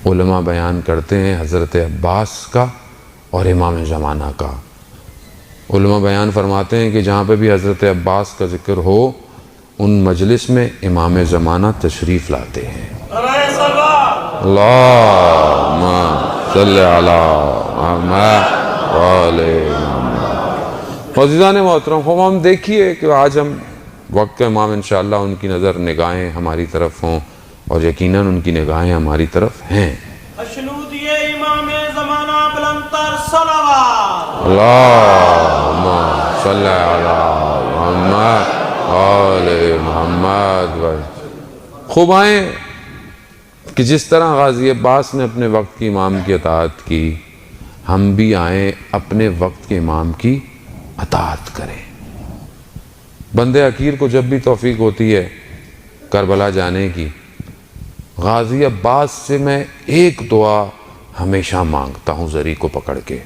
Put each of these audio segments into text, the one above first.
علماء بیان کرتے ہیں حضرت عباس کا اور امام زمانہ کا۔ علماء بیان فرماتے ہیں کہ جہاں پہ بھی حضرت عباس کا ذکر ہو ان مجلس میں امام زمانہ تشریف لاتے ہیں۔ اللہم صلی علی محمد وعلی محمد۔ عزیزان محترم، ہم دیکھیے کہ آج ہم وقت کا امام انشاءاللہ ان کی نظر نگاہیں ہماری طرف ہوں اور یقیناً ان کی نگاہیں ہماری طرف ہیں۔ اشنودیے امام زمانہ بلندتر صلوات۔ اللہم صلی علی محمد وعلی محمد۔ خوب آئیں کہ جس طرح غازی عباس نے اپنے وقت کی امام کی اطاعت کی، ہم بھی آئیں اپنے وقت کے امام کی اطاعت کریں۔ بندے حقیر کو جب بھی توفیق ہوتی ہے کربلا جانے کی، غازی عباس سے میں ایک دعا ہمیشہ مانگتا ہوں زری کو پکڑ کے،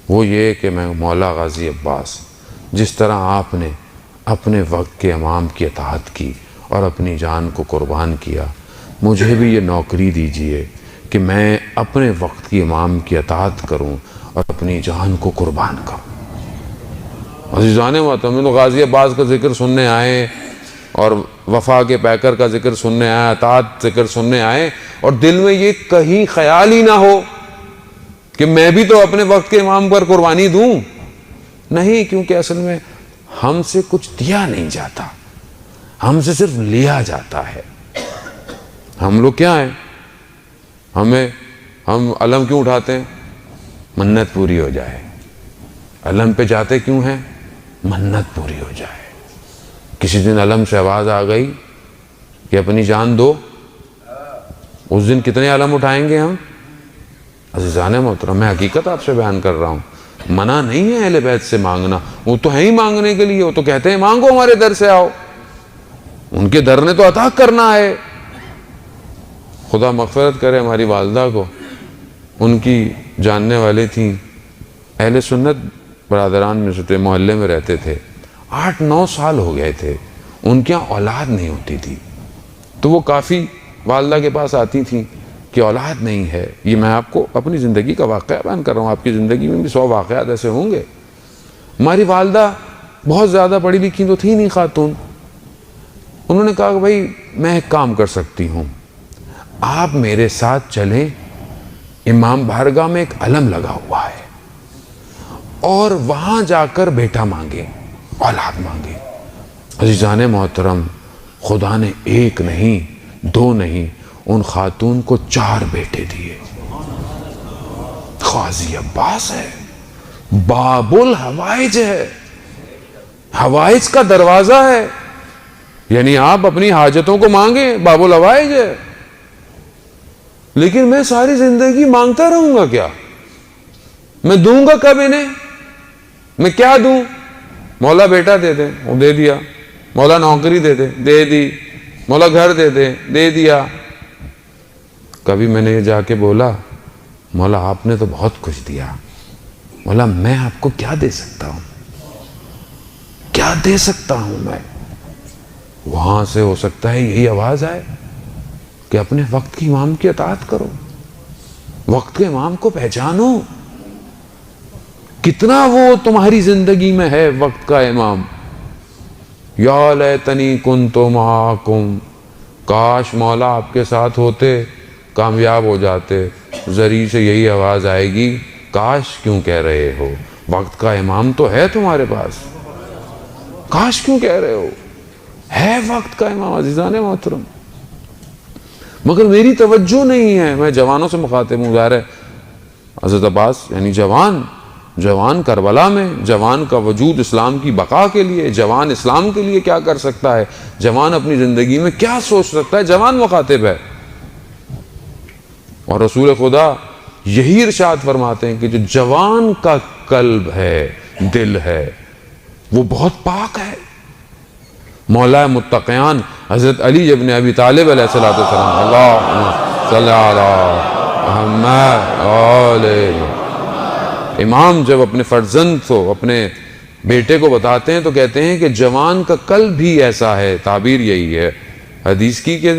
وہ یہ کہ میں مولا غازی عباس، جس طرح آپ نے اپنے وقت کے امام کی اطاعت کی اور اپنی جان کو قربان کیا، مجھے بھی یہ نوکری دیجئے کہ میں اپنے وقت کی امام کی اطاعت کروں اور اپنی جان کو قربان کروں۔ عزیزان محترم، تو غازی عباس کا ذکر سننے آئے اور وفا کے پیکر کا ذکر سننے آئے، اطاعت ذکر سننے آئے، اور دل میں یہ کہیں خیال ہی نہ ہو کہ میں بھی تو اپنے وقت کے امام پر قربانی دوں۔ نہیں، کیونکہ اصل میں ہم سے کچھ دیا نہیں جاتا، ہم سے صرف لیا جاتا ہے۔ ہم لوگ کیا ہیں؟ ہم علم کیوں اٹھاتے ہیں؟ منت پوری ہو جائے۔ علم پہ جاتے کیوں ہیں؟ منت پوری ہو جائے۔ کسی دن علم سے آواز آ گئی کہ اپنی جان دو، اس دن کتنے علم اٹھائیں گے ہم؟ عزیزان محترم، میں حقیقت آپ سے بیان کر رہا ہوں، منع نہیں ہے اہل بیت سے مانگنا، وہ تو ہے ہی مانگنے کے لیے، وہ تو کہتے ہیں مانگو ہمارے در سے آؤ، ان کے در نے تو عطا کرنا ہے۔ خدا مغفرت کرے ہماری والدہ کو، ان کی جاننے والے تھیں، اہل سنت برادران میں سے تھے، محلے میں رہتے تھے، 8-9 سال ہو گئے تھے، ان کے یہاں اولاد نہیں ہوتی تھی، تو وہ کافی والدہ کے پاس آتی تھیں کہ اولاد نہیں ہے۔ یہ میں آپ کو اپنی زندگی کا واقعہ بیان کر رہا ہوں، آپ کی زندگی میں بھی 100 واقعات ایسے ہوں گے۔ ہماری والدہ بہت زیادہ پڑھی لکھی تو تھی نہیں خاتون، انہوں نے کہا کہ بھائی میں ایک کام کر سکتی ہوں، آپ میرے ساتھ چلیں، امام بارگاہ میں ایک علم لگا ہوا ہے اور وہاں جا کر بیٹا مانگے، اولاد مانگے۔ عزیزان محترم، خدا نے 1 نہیں 2 نہیں، ان خاتون کو 4 بیٹے دیے۔ غازی عباس ہے، باب الحوائج ہے، حوائج کا دروازہ ہے، یعنی آپ اپنی حاجتوں کو مانگیں، باب الحوائج ہے۔ لیکن میں ساری زندگی مانگتا رہوں گا کیا؟ میں دوں گا کب انہیں؟ میں کیا دوں؟ مولا بیٹا دے دے، وہ دے دیا۔ مولا نوکری دے دے، دے دی۔ مولا گھر دے دے، دے دیا۔ کبھی میں نے یہ جا کے بولا مولا آپ نے تو بہت کچھ دیا، مولا میں آپ کو کیا دے سکتا ہوں؟ کیا دے سکتا ہوں میں؟ وہاں سے ہو سکتا ہے یہی آواز آئے کہ اپنے وقت کی امام کی اطاعت کرو، وقت کے امام کو پہچانو۔ کتنا وہ تمہاری زندگی میں ہے وقت کا امام۔ یا لیتنی کنت معکم، کاش مولا آپ کے ساتھ ہوتے، کامیاب ہو جاتے۔ زری سے یہی آواز آئے گی، کاش کیوں کہہ رہے ہو؟ وقت کا امام تو ہے تمہارے پاس، کاش کیوں کہہ رہے ہو؟ ہے وقت کا امام عزیزان محترم، مگر میری توجہ نہیں ہے۔ میں جوانوں سے مخاطب ہوں، ظاہر ہے حضرت عباس یعنی جوان کربلا میں، جوان کا وجود اسلام کی بقا کے لیے، جوان اسلام کے لیے کیا کر سکتا ہے، جوان اپنی زندگی میں کیا سوچ سکتا ہے، جوان مخاطب ہے۔ اور رسول خدا یہی ارشاد فرماتے ہیں کہ جو جوان کا قلب ہے، دل ہے، وہ بہت پاک ہے۔ مولا متقیان حضرت علی ابن ابی طالب علیہ السلام، اللہم صلی علی محمد۔ امام جب اپنے فرزند کو، اپنے بیٹے کو بتاتے ہیں تو کہتے ہیں کہ جوان کا قلب بھی ایسا ہے، تعبیر یہی ہے حدیث کی کہ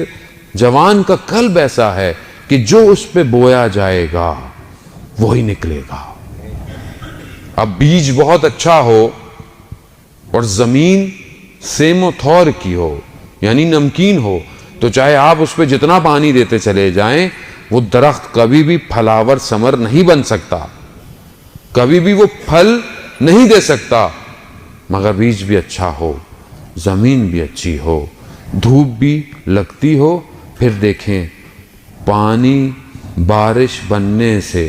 جوان کا قلب ایسا ہے کہ جو اس پہ بویا جائے گا وہی نکلے گا. اب بیج بہت اچھا ہو اور زمین سیم و تھور کی ہو یعنی نمکین ہو تو چاہے آپ اس پہ جتنا پانی دیتے چلے جائیں وہ درخت کبھی بھی پھلاور ثمر نہیں بن سکتا, کبھی بھی وہ پھل نہیں دے سکتا. مگر بیج بھی اچھا ہو, زمین بھی اچھی ہو, دھوپ بھی لگتی ہو, پھر دیکھیں پانی بارش بننے سے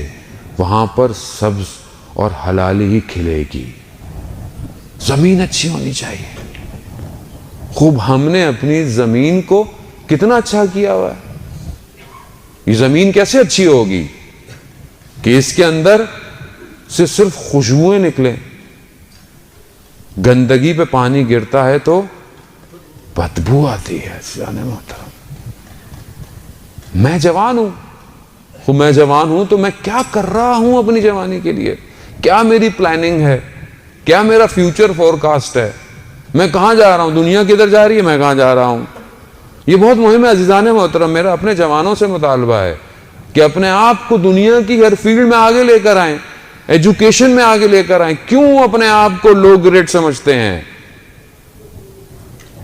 وہاں پر سبز اور حلالی ہی کھلے گی. زمین اچھی ہونی چاہیے. خوب ہم نے اپنی زمین کو کتنا اچھا کیا ہوا ہے. یہ زمین کیسے اچھی ہوگی کہ اس کے اندر سے صرف خوشبوئیں نکلیں. گندگی پہ پانی گرتا ہے تو بدبو آتی ہے. جانے محترم میں جوان ہوں تو میں کیا کر رہا ہوں اپنی جوانی کے لیے, کیا میری پلاننگ ہے, کیا میرا فیوچر فورکاسٹ ہے, میں کہاں جا رہا ہوں, دنیا کدھر جا رہی ہے, میں کہاں جا رہا ہوں. یہ بہت مہم ہے عزیزان محترم. میرا اپنے جوانوں سے مطالبہ ہے کہ اپنے آپ کو دنیا کی ہر فیلڈ میں آگے لے کر آئیں, ایجوکیشن میں آگے لے کر آئیں. کیوں اپنے آپ کو لو گریڈ سمجھتے ہیں,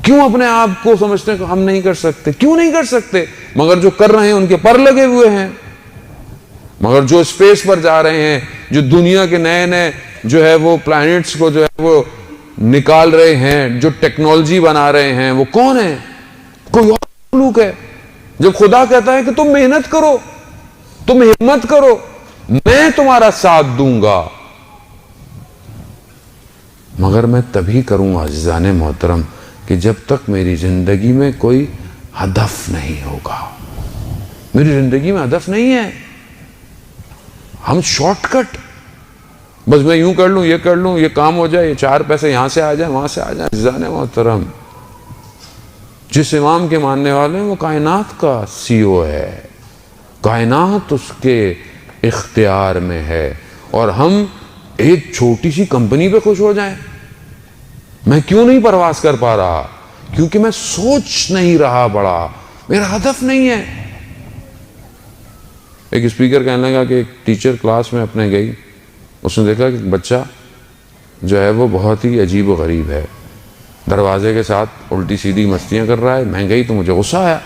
کیوں اپنے آپ کو سمجھتے ہیں کہ ہم نہیں کر سکتے, کیوں نہیں کر سکتے؟ مگر جو کر رہے ہیں ان کے پر لگے ہوئے ہیں. مگر جو اسپیس پر جا رہے ہیں, جو دنیا کے نئے نئے جو ہے وہ پلانٹس کو جو ہے وہ نکال رہے ہیں, جو ٹیکنالوجی بنا رہے ہیں, وہ کون ہے؟ کوئی اور مخلوق ہے. جب خدا کہتا ہے کہ تم محنت کرو, تم ہمت کرو, میں تمہارا ساتھ دوں گا, مگر میں تبھی کروں عزیزان محترم کہ جب تک میری زندگی میں کوئی ہدف نہیں ہوگا. میری زندگی میں ہدف نہیں ہے. ہم شارٹ کٹ, بس میں یوں کر لوں, یہ کر لوں, یہ کام ہو جائے, یہ 4 پیسے یہاں سے آ جائیں, وہاں سے آ جائیں. عزیزان محترم, جس امام کے ماننے والے ہیں وہ کائنات کا CEO ہے, کائنات اس کے اختیار میں ہے, اور ہم ایک چھوٹی سی کمپنی پہ خوش ہو جائیں. میں کیوں نہیں پرواز کر پا رہا؟ کیونکہ میں سوچ نہیں رہا بڑا, میرا ہدف نہیں ہے. ایک اسپیکر کہنے لگا کہ ایک ٹیچر کلاس میں اپنے گئی, اس نے دیکھا کہ بچہ جو ہے وہ بہت ہی عجیب و غریب ہے, دروازے کے ساتھ الٹی سیدھی مستیاں کر رہا ہے. میں گئی تو مجھے غصہ آیا,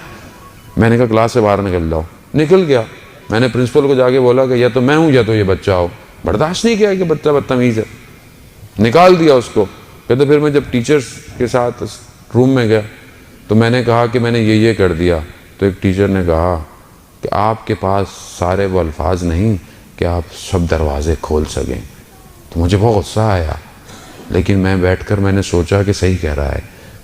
میں نے کہا کلاس سے باہر نکل جاؤ. نکل گیا. میں نے پرنسپل کو جا کے بولا کہ یا تو میں ہوں یا تو یہ بچہ ہو. برداشت نہیں کیا کہ بچہ بدتمیز ہے, نکال دیا اس کو. کہتے پھر میں جب ٹیچرز کے ساتھ روم میں گیا تو میں نے کہا کہ میں نے یہ کر دیا. تو ایک ٹیچر نے کہا کہ آپ کے پاس سارے وہ الفاظ نہیں کہ آپ سب دروازے کھول سکیں. تو مجھے بہت غصہ آیا, لیکن میں بیٹھ کر میں نے سوچا کہ صحیح کہہ رہا ہے.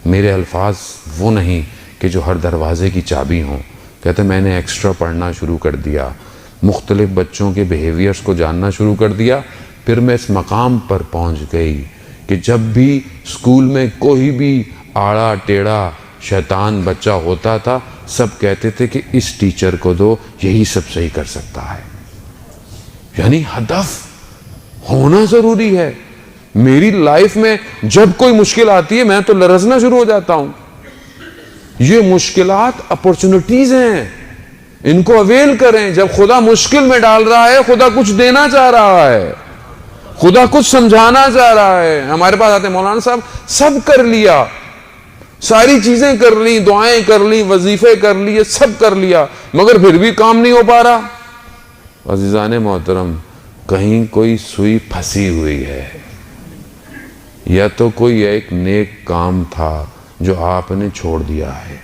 میرے الفاظ وہ نہیں کہ جو ہر دروازے کی چابی ہوں. کہتے میں نے ایکسٹرا پڑھنا شروع کر دیا, مختلف بچوں کے بیہیویئرز کو جاننا شروع کر دیا. پھر میں اس مقام پر پہنچ گئی کہ جب بھی اسکول میں کوئی بھی آڑا ٹیڑھا شیطان بچہ ہوتا تھا, سب کہتے تھے کہ اس ٹیچر کو دو, یہی سب صحیح کر سکتا ہے. یعنی ہدف ہونا ضروری ہے. میری لائف میں جب کوئی مشکل آتی ہے میں تو لرزنا شروع ہو جاتا ہوں. یہ مشکلات اپورچونٹیز ہیں, ان کو اویل کریں. جب خدا مشکل میں ڈال رہا ہے, خدا کچھ دینا چاہ رہا ہے, خدا کچھ سمجھانا چاہ رہا ہے. ہمارے پاس آتے ہیں مولانا صاحب, سب کر لیا, ساری چیزیں کر لی, دعائیں کر لی, وظیفے کر لیے, سب کر لیا, مگر پھر بھی کام نہیں ہو پا رہا. عزیزان محترم, کہیں کوئی سوئی پھنسی ہوئی ہے, یا تو کوئی ایک نیک کام تھا جو آپ نے چھوڑ دیا ہے,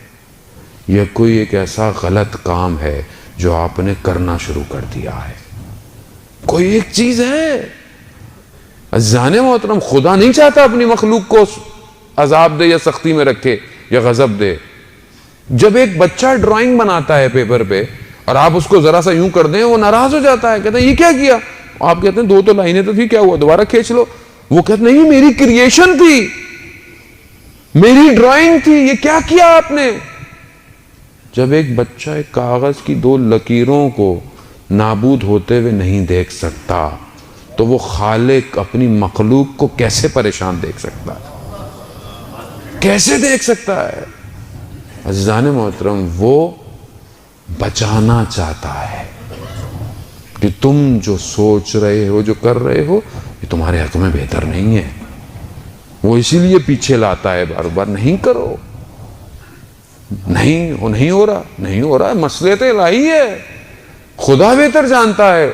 یا کوئی ایک ایسا غلط کام ہے جو آپ نے کرنا شروع کر دیا ہے. کوئی ایک چیز ہے. عزیزان محترم, خدا نہیں چاہتا اپنی مخلوق کو عذاب دے یا سختی میں رکھے یا غضب دے. جب ایک بچہ ڈرائنگ بناتا ہے پیپر پہ اور آپ اس کو ذرا سا یوں کر دیں, وہ ناراض ہو جاتا ہے, کہتا ہے یہ کیا کیا؟ آپ کہتے ہیں 2 تو لائنیں تو تھی, کیا ہوا, دوبارہ کھینچ لو. وہ کہتے نہیں, میری کریشن تھی, میری ڈرائنگ تھی, یہ کیا کیا آپ نے؟ جب ایک بچہ ایک کاغذ کی 2 لکیروں کو نابود ہوتے ہوئے نہیں دیکھ سکتا تو وہ خالق اپنی مخلوق کو کیسے پریشان دیکھ سکتا ہے, کیسے دیکھ سکتا ہے؟ عزیزان محترم, وہ بچانا چاہتا ہے کہ تم جو سوچ رہے ہو، جو کر رہے ہو، یہ تمہارے حق میں بہتر نہیں ہے. وہ اسی لیے پیچھے لاتا ہے بار بار، نہیں کرو، نہیں ہو رہا، مصلحت الہی ہے، خدا بہتر جانتا ہے.